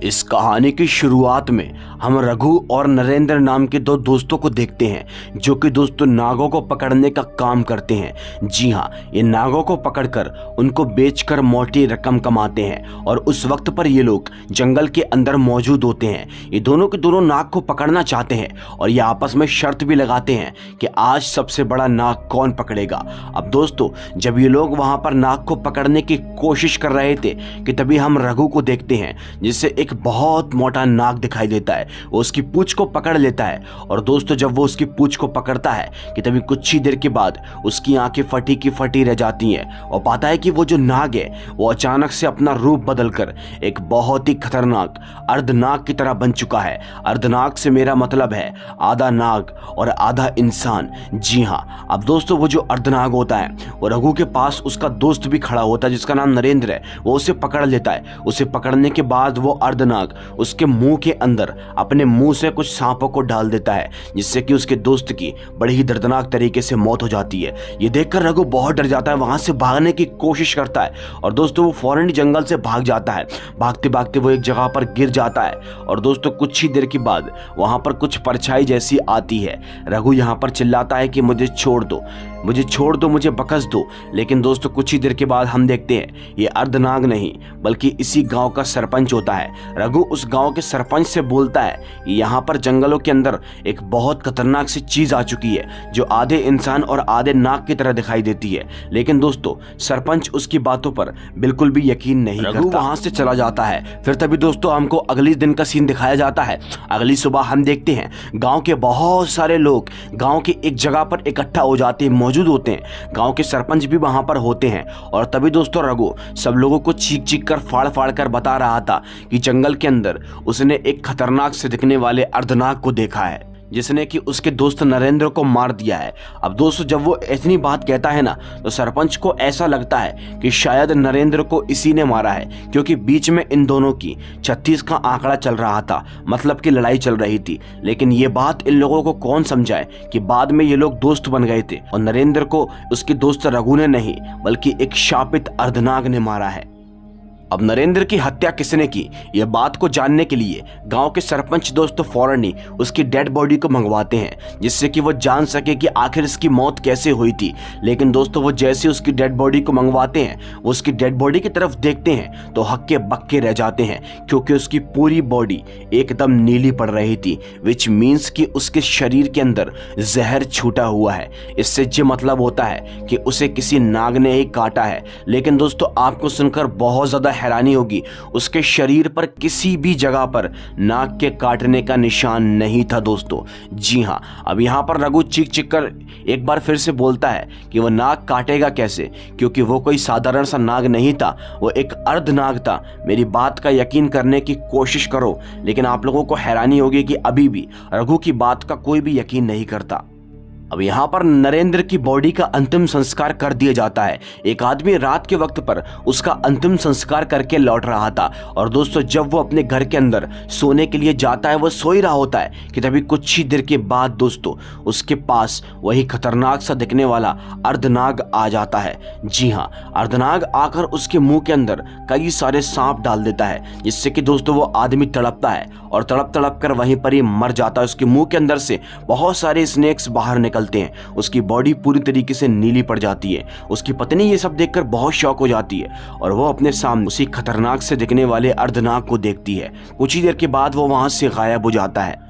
इस कहानी की शुरुआत में हम रघु और नरेंद्र नाम के दो दोस्तों को देखते हैं जो कि दोस्तों नागों को पकड़ने का काम करते हैं। जी हाँ, ये नागों को पकड़कर उनको बेचकर मोटी रकम कमाते हैं और उस वक्त पर ये लोग जंगल के अंदर मौजूद होते हैं। ये दोनों के दोनों नाग को पकड़ना चाहते हैं और ये आपस में शर्त भी लगाते हैं कि आज सबसे बड़ा नाग कौन पकड़ेगा। अब दोस्तों जब ये लोग वहां पर नाग को पकड़ने की कोशिश कर रहे थे कि तभी हम रघु को देखते हैं जिससे एक बहुत मोटा नाग दिखाई देता है। वो उसकी पूंछ को पकड़ लेता है और दोस्तों जब वो उसकी पूंछ को पकड़ता है कि तभी कुछ ही देर के बाद उसकी आंखें फटी की फटी रह जाती हैं और पाता है कि वो जो नाग है वो अचानक से अपना रूप बदलकर एक बहुत ही खतरनाक अर्धनाग की तरह बन चुका है। अर्धनाग से मेरा मतलब है आधा नाग और आधा इंसान। जी हाँ, अब दोस्तों वो जो अर्धनाग होता है वो रघु के पास उसका दोस्त भी खड़ा होता है जिसका नाम नरेंद्र है। वो उसे पकड़ लेता है। उसे पकड़ने के बाद वो अर्धनाग उसके मुंह के अंदर अपने मुंह से कुछ सांपों को डाल देता है जिससे कि उसके दोस्त की बड़ी ही दर्दनाक तरीके से मौत हो जाती है। ये देखकर रघु बहुत डर जाता है, वहां से भागने की कोशिश करता है और दोस्तों वो फौरन जंगल से भाग जाता है। भागते भागते वो एक जगह पर गिर जाता है और दोस्तों कुछ ही देर के बाद वहां पर कुछ परछाई जैसी आती है। रघु यहाँ पर चिल्लाता है कि मुझे छोड़ दो, मुझे छोड़ दो, मुझे बकस दो। लेकिन दोस्तों कुछ ही देर के बाद हम देखते हैं ये अर्धनाग नहीं बल्कि इसी गांव का सरपंच होता है। रघु उस गांव के सरपंच से बोलता है कि यहाँ पर जंगलों के अंदर एक बहुत खतरनाक सी चीज आ चुकी है जो आधे इंसान और आधे नाग की तरह दिखाई देती है। लेकिन दोस्तों सरपंच उसकी बातों पर बिल्कुल भी यकीन नहीं करता। रघु वहां से चला जाता है। फिर तभी दोस्तों हमको अगले दिन का सीन दिखाया जाता है। अगली सुबह हम देखते हैं गाँव के बहुत सारे लोग गाँव की एक जगह पर इकट्ठा हो जाते हैं, मौजूद होते हैं। गांव के सरपंच भी वहां पर होते हैं और तभी दोस्तों रघु सब लोगों को चीख चीख कर फाड़ फाड़ कर बता रहा था कि जंगल के अंदर उसने एक खतरनाक से दिखने वाले अर्धनाग को देखा है जिसने कि उसके दोस्त नरेंद्र को मार दिया है। अब दोस्तों जब वो इतनी बात कहता है ना तो सरपंच को ऐसा लगता है कि शायद नरेंद्र को इसी ने मारा है क्योंकि बीच में इन दोनों की 36 का आंकड़ा चल रहा था, मतलब कि लड़ाई चल रही थी। लेकिन ये बात इन लोगों को कौन समझाए कि बाद में ये लोग दोस्त बन गए थे और नरेंद्र को उसके दोस्त रघु ने नहीं बल्कि एक शापित अर्धनाग ने मारा है। अब नरेंद्र की हत्या किसने की यह बात को जानने के लिए गांव के सरपंच दोस्तों फौरन ही उसकी डेड बॉडी को मंगवाते हैं जिससे कि वो जान सके कि आखिर इसकी मौत कैसे हुई थी। लेकिन दोस्तों वो जैसे उसकी डेड बॉडी को मंगवाते हैं वो उसकी डेड बॉडी की तरफ देखते हैं तो हक्के बक्के रह जाते हैं क्योंकि उसकी पूरी बॉडी एकदम नीली पड़ रही थी, विच मीन्स कि उसके शरीर के अंदर जहर छूटा हुआ है। इससे ये मतलब होता है कि उसे किसी नाग ने ही काटा है। लेकिन दोस्तों आपको सुनकर बहुत ज्यादा हैरानी होगी, उसके शरीर पर किसी भी जगह पर नाग के काटने का निशान नहीं था दोस्तों। जी हां, अब यहां पर रघु चीख चीख कर एक बार फिर से बोलता है कि वो नाग काटेगा कैसे, क्योंकि वो कोई साधारण सा नाग नहीं था, वो एक अर्धनाग था। मेरी बात का यकीन करने की कोशिश करो, लेकिन आप लोगों को हैरानी होगी कि अभी भी रघु की बात का कोई भी यकीन नहीं करता। अब यहाँ पर नरेंद्र की बॉडी का अंतिम संस्कार कर दिया जाता है। एक आदमी रात के वक्त पर उसका अंतिम संस्कार करके लौट रहा था और दोस्तों जब वो अपने घर के अंदर सोने के लिए जाता है, वो सो ही रहा होता है कि तभी कुछ ही देर के बाद दोस्तों उसके पास वही खतरनाक सा दिखने वाला अर्धनाग आ जाता है। जी हाँ, अर्धनाग आकर उसके मुंह के अंदर कई सारे सांप डाल देता है जिससे कि दोस्तों वो आदमी तड़पता है और तड़प तड़प कर वहीं पर ही मर जाता है। उसके मुंह के अंदर से बहुत सारे स्नेक्स बाहर निकलते हैं, उसकी बॉडी पूरी तरीके से नीली पड़ जाती है। उसकी पत्नी ये सब देखकर बहुत शॉक हो जाती है और वो अपने सामने उसी खतरनाक से दिखने वाले अर्धनाग को देखती है। कुछ ही देर के बाद वो वहां से गायब हो जाता है।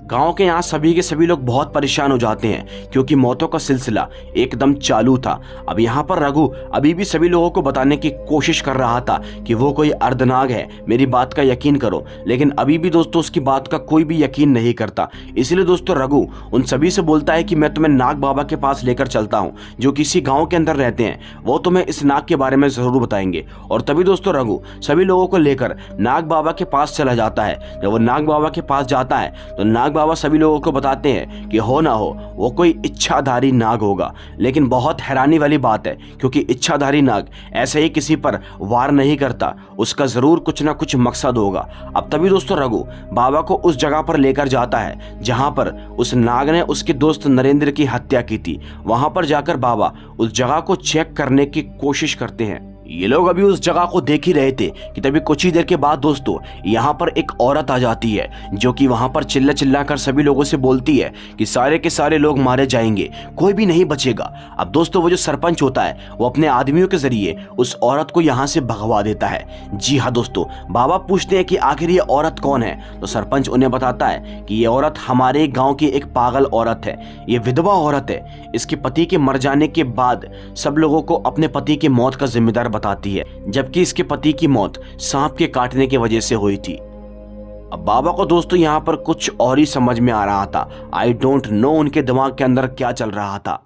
गांव के यहाँ सभी के सभी लोग बहुत परेशान हो जाते हैं क्योंकि मौतों का सिलसिला एकदम चालू था। अब यहाँ पर रघु अभी भी सभी लोगों को बताने की कोशिश कर रहा था कि वो कोई अर्धनाग है, मेरी बात का यकीन करो। लेकिन अभी भी दोस्तों उसकी बात का कोई भी यकीन नहीं करता। इसलिए दोस्तों रघु उन सभी से बोलता है कि मैं तुम्हें नाग बाबा के पास लेकर चलता हूँ जो किसी गाँव के अंदर रहते हैं, वो तुम्हें इस नाग के बारे में जरूर बताएंगे। और तभी दोस्तों रघु सभी लोगों को लेकर नाग बाबा के पास चला जाता है। जब वो नाग बाबा के पास जाता है तो नाग बाबा सभी लोगों को बताते हैं कि हो ना हो वो कोई इच्छाधारी नाग होगा। लेकिन बहुत हैरानी वाली बात है क्योंकि इच्छाधारी नाग ऐसे ही किसी पर वार नहीं करता, उसका जरूर कुछ ना कुछ मकसद होगा। अब तभी दोस्तों रघु बाबा को उस जगह पर लेकर जाता है जहां पर उस नाग ने उसके दोस्त नरेंद्र की हत्या की थी। वहां पर जाकर बाबा उस जगह को चेक करने की कोशिश करते हैं। ये लोग अभी उस जगह को देख ही रहे थे कि तभी कुछ ही देर के बाद दोस्तों यहाँ पर एक औरत आ जाती है, जो कि वहां पर चिल्ला चिल्ला कर सभी लोगों से बोलती है कि सारे के सारे लोग मारे जाएंगे, कोई भी नहीं बचेगा। अब दोस्तों वो जो सरपंच होता है वो अपने आदमियों के जरिए उस औरत को यहाँ से भगवा देता है। जी हाँ दोस्तों, बाबा पूछते हैं कि आखिर ये औरत कौन है, तो सरपंच उन्हें बताता है कि ये औरत हमारे गाँव की एक पागल औरत है, ये विधवा औरत है। इसके पति के मर जाने के बाद सब लोगों को अपने पति की मौत का जिम्मेदार बताती है, जबकि इसके पति की मौत सांप के काटने की वजह से हुई थी। अब बाबा को दोस्तों यहाँ पर कुछ और ही समझ में आ रहा था। आई डोंट नो उनके दिमाग के अंदर क्या चल रहा था।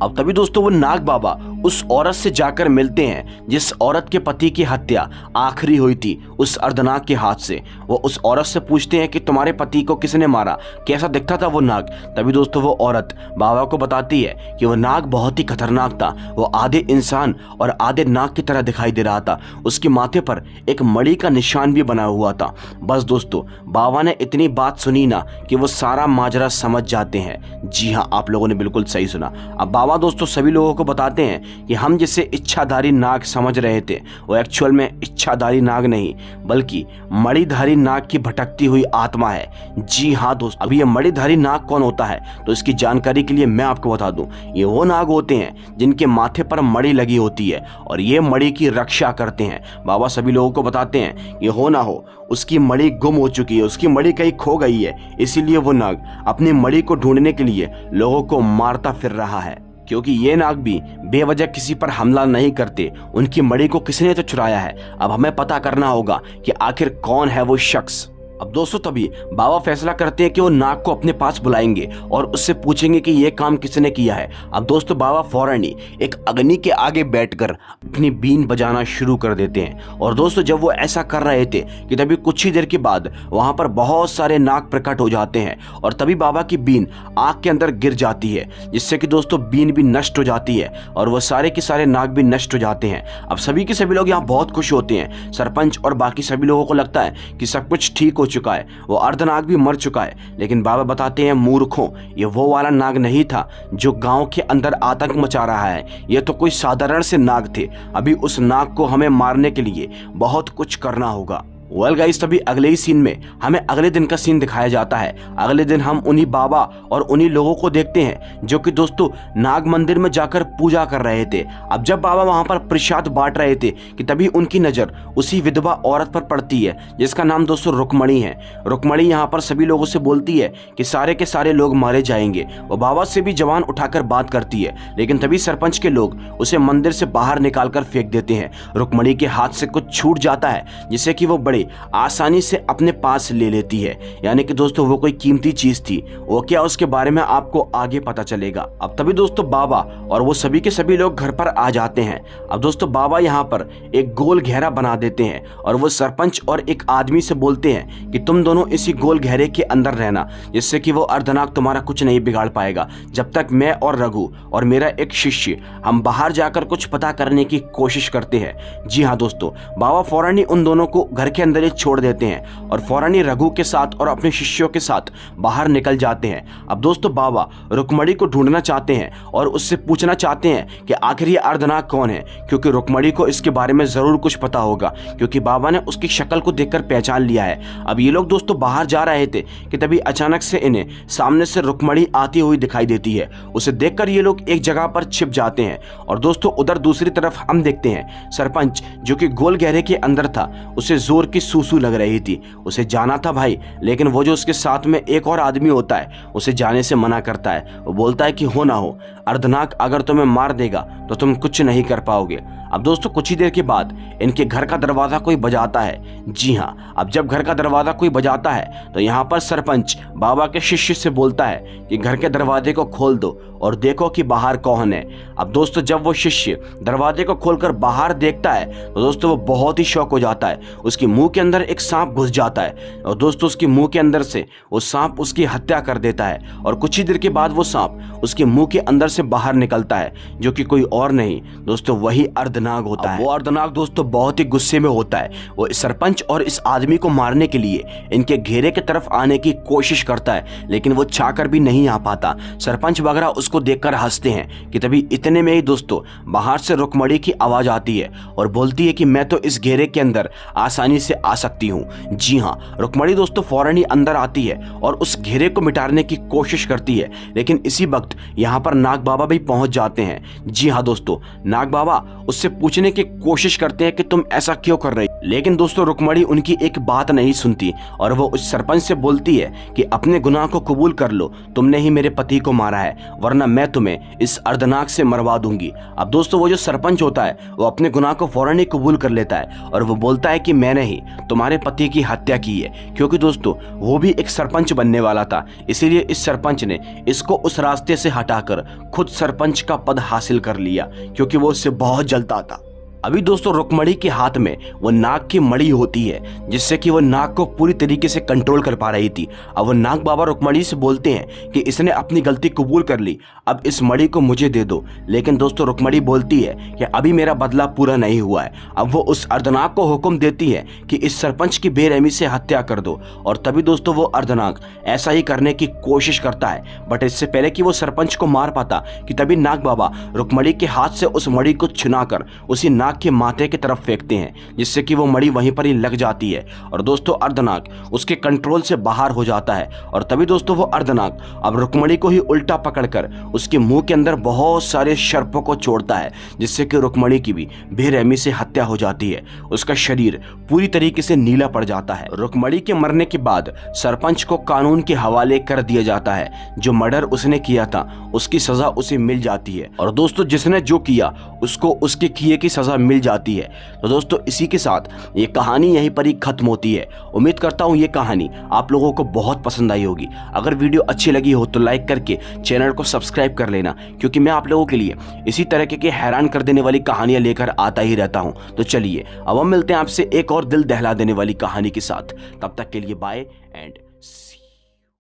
अब तभी दोस्तों वो नाग बाबा उस औरत से जाकर मिलते हैं जिस औरत के पति की हत्या आखिरी हुई थी उस अर्धनाग के हाथ से। वो उस औरत से पूछते हैं कि तुम्हारे पति को किसने मारा, कैसा दिखता था वो नाग। तभी दोस्तों वो औरत बाबा को बताती है कि वो नाग बहुत ही खतरनाक था, वो आधे इंसान और आधे नाग की तरह दिखाई दे रहा था। उसके माथे पर एक मणि का निशान भी बना हुआ था। बस दोस्तों बाबा ने इतनी बात सुनी ना कि वो सारा माजरा समझ जाते हैं। जी हाँ, आप लोगों ने बिल्कुल सही सुना। अब बाबा दोस्तों सभी लोगों को बताते हैं कि हम जिसे इच्छाधारी नाग समझ रहे थे वो एक्चुअल में इच्छाधारी नाग नहीं बल्कि मणिधारी नाग की भटकती हुई आत्मा है। जी हाँ दोस्तों, अभी ये मणिधारी नाग कौन होता है तो इसकी जानकारी के लिए मैं आपको बता दूं, ये वो नाग होते हैं जिनके माथे पर मणि लगी होती है और ये मणि की रक्षा करते हैं। बाबा सभी लोगों को बताते हैं ये हो ना हो उसकी मणि गुम हो चुकी है, उसकी मणि कहीं खो गई है, इसीलिए वो नाग अपनी मणि को ढूंढने के लिए लोगों को मारता फिर रहा है। क्योंकि ये नाग भी बेवजह किसी पर हमला नहीं करते, उनकी मणि को किसने तो चुराया है। अब हमें पता करना होगा कि आखिर कौन है वो शख्स। अब दोस्तों तभी बाबा फैसला करते हैं कि वो नाग को अपने पास बुलाएंगे और उससे पूछेंगे कि ये काम किसने किया है। अब दोस्तों बाबा फौरन ही एक अग्नि के आगे बैठकर अपनी बीन बजाना शुरू कर देते हैं। और दोस्तों जब वो ऐसा कर रहे थे कि तभी कुछ ही देर के बाद वहां पर बहुत सारे नाग प्रकट हो जाते हैं और तभी बाबा की बीन आग के अंदर गिर जाती है, जिससे कि दोस्तों बीन भी नष्ट हो जाती है और वो सारे के सारे नाग भी नष्ट हो जाते हैं। अब सभी के सभी लोग यहाँ बहुत खुश होते हैं। सरपंच और बाकी सभी लोगों को लगता है कि सब कुछ ठीक हो चुका है, वो अर्धनाग भी मर चुका है। लेकिन बाबा बताते हैं मूर्खों, ये वो वाला नाग नहीं था जो गांव के अंदर आतंक मचा रहा है, ये तो कोई साधारण से नाग थे। अभी उस नाग को हमें मारने के लिए बहुत कुछ करना होगा। वेल गाइस, तभी अगले ही सीन में हमें अगले दिन का सीन दिखाया जाता है। अगले दिन हम उन्हीं बाबा और उन्हीं लोगों को देखते हैं जो कि दोस्तों नाग मंदिर में जाकर पूजा कर रहे थे। अब जब बाबा वहां पर प्रसाद बांट रहे थे कि तभी उनकी नजर उसी विधवा औरत पर पड़ती है जिसका नाम दोस्तों रुक्मणी है। रुक्मणी यहाँ पर सभी लोगों से बोलती है कि सारे के सारे लोग मारे जाएंगे। वो बाबा से भी जवान उठाकर बात करती है, लेकिन तभी सरपंच के लोग उसे मंदिर से बाहर निकालकर फेंक देते हैं। रुक्मणी के हाथ से कुछ छूट जाता है जिससे कि वो बड़े आसानी से अपने पास ले लेती है। यानी कि दोस्तों वो कोई कीमती चीज थी, वो क्या उसके बारे में आपको आगे पता चलेगा। अब तभी दोस्तों बाबा और वो सभी के सभी लोग घर पर आ जाते हैं। अब दोस्तों बाबा यहाँ पर एक गोल घेरा बना देते हैं और वो सरपंच और एक आदमी से बोलते हैं कि तुम दोनों इसी गोल घेरे के अंदर रहना, जिससे कि वो अर्धनाग तुम्हारा कुछ नहीं बिगाड़ पाएगा, जब तक मैं और रघु और मेरा एक शिष्य हम बाहर जाकर कुछ पता करने की कोशिश करते हैं। जी हाँ दोस्तों, बाबा फौरन ही उन दोनों को घर के अंदर छोड़ देते हैं और फौरन ही रघु के साथ और अपने शिष्यों के साथ बाहर निकल जाते हैं। अब दोस्तों बाबा रुक्मणी को ढूंढना चाहते हैं और उससे पूछना चाहते हैं कि आखिर ये अर्धनाग कौन है, क्योंकि रुक्मणी को इसके बारे में जरूर कुछ पता होगा, क्योंकि बाबा ने उसकी शक्ल को देखकर पहचान लिया है। अब ये लोग दोस्तों बाहर जा रहे थे कि तभी अचानक से इन्हें सामने से रुक्मणी आती हुई दिखाई देती है। उसे देखकर ये लोग एक जगह पर छिप जाते हैं और दोस्तों उधर दूसरी तरफ हम देखते हैं सरपंच जो कि गोल घेरे के अंदर था, उसे जोर की सूसू लग रही थी। उसे जाना था भाई, लेकिन वो जो उसके साथ में एक और आदमी होता है उसे जाने से मना करता है। वो बोलता है कि हो ना हो, अर्धनाग अगर तुम्हें मार देगा तो तुम कुछ नहीं कर पाओगे। अब दोस्तों कुछ ही देर के बाद इनके घर का दरवाजा कोई बजाता है। जी हाँ, अब जब घर का दरवाजा कोई बजाता है तो यहाँ पर सरपंच बाबा के शिष्य से बोलता है कि घर के दरवाजे को खोल दो और देखो कि बाहर कौन है। अब दोस्तों जब वो शिष्य दरवाजे को खोलकर बाहर देखता है तो दोस्तों वो बहुत ही शॉक हो जाता है। उसके मुंह के अंदर एक सांप घुस जाता है और दोस्तों उसके मुंह के अंदर से वो सांप उसकी हत्या कर देता है और कुछ ही देर के बाद वो सांप उसके मुंह के अंदर से बाहर निकलता है, जो कि कोई और नहीं दोस्तों वही अर्धनाग अर्धनाग होता है। वो अर्धनाग दोस्तों बहुत ही गुस्से में होता है। वो सरपंच और इस आदमी को मारने के लिए इनके घेरे की तरफ आने की कोशिश करता है, लेकिन वो चाहकर भी नहीं आ पाता। सरपंच वगैरह उसको देखकर हंसते हैं कि तभी इतने में ही दोस्तों बाहर से रुक्मणी की आवाज आती है और बोलती है कि मैं तो इस घेरे के अंदर आसानी से आ सकती हूँ। जी हाँ, रुक्मणी दोस्तों फौरन ही अंदर आती है और उस घेरे को मिटाने की कोशिश करती है, लेकिन इसी वक्त यहाँ पर नाग बाबा भी पहुंच जाते हैं। जी हाँ दोस्तों, नाग बाबा उससे पूछने की कोशिश करते हैं कि तुम ऐसा क्यों कर रही, लेकिन दोस्तों रुक्मणी उनकी एक बात नहीं सुनती और वो उस सरपंच से बोलती है कि अपने गुनाह को कबूल कर लो, तुमने ही मेरे पति को मारा है, वरना मैं तुम्हें इस अर्धनाग से मरवा दूंगी। अब दोस्तों वो जो सरपंच होता है वो अपने गुनाह को फौरन ही कबूल कर लेता है और वो बोलता है कि मैंने ही तुम्हारे पति की हत्या की है, क्योंकि दोस्तों वो भी एक सरपंच बनने वाला था, इसीलिए इस सरपंच ने इसको उस रास्ते से हटाकर खुद सरपंच का पद हासिल कर लिया, क्योंकि वो उससे बहुत जलता था। अभी दोस्तों रुक्मणी के हाथ में वो नाग की मणि होती है, जिससे कि वो नाग को पूरी तरीके से कंट्रोल कर पा रही थी। अब वो नाग बाबा रुक्मणी से बोलते हैं कि इसने अपनी गलती कबूल कर ली, अब इस मणि को मुझे दे दो। लेकिन दोस्तों रुक्मणी बोलती है कि अभी मेरा बदला पूरा नहीं हुआ है। अब वो उस अर्धनाग को हुक्म देती है कि इस सरपंच की बेरहमी से हत्या कर दो, और तभी दोस्तों वो अर्धनाग ऐसा ही करने की कोशिश करता है। बट इससे पहले कि वो सरपंच को मार पाता कि तभी नाग बाबा रुक्मणी के हाथ से उस मणि को छुनाकर उसी नाग के माथे की तरफ फेंकते हैं, जिससे कि वो मणि वहीं पर ही लग जाती है और दोस्तों अर्धनाग उसके कंट्रोल से बाहर हो जाता है। और तभी दोस्तों वो अर्धनाग अब रुक्मणी को ही उल्टा पकड़कर उसके मुंह के अंदर बहुत सारे सर्पों को छोड़ता है, जिससे कि रुक्मणी की भी बेरहमी से हत्या हो जाती है। उसका शरीर पूरी तरीके से नीला पड़ जाता है। रुक्मणी के मरने के बाद सरपंच को कानून के हवाले कर दिया जाता है। जो मर्डर उसने किया था उसकी सजा उसे मिल जाती है, और दोस्तों जिसने जो किया उसको उसके किए की सजा मिल जाती है। तो दोस्तों इसी के साथ ये कहानी यहीं पर ही खत्म होती है। उम्मीद करता हूँ ये कहानी आप लोगों को बहुत पसंद आई होगी। अगर वीडियो अच्छी लगी हो तो लाइक करके चैनल को सब्सक्राइब कर लेना, क्योंकि मैं आप लोगों के लिए इसी तरह के हैरान कर देने वाली कहानियां लेकर आता ही रहता हूँ। तो चलिए अब हम मिलते हैं आपसे एक और दिल दहला देने वाली कहानी के साथ। तब तक के लिए बाय एंड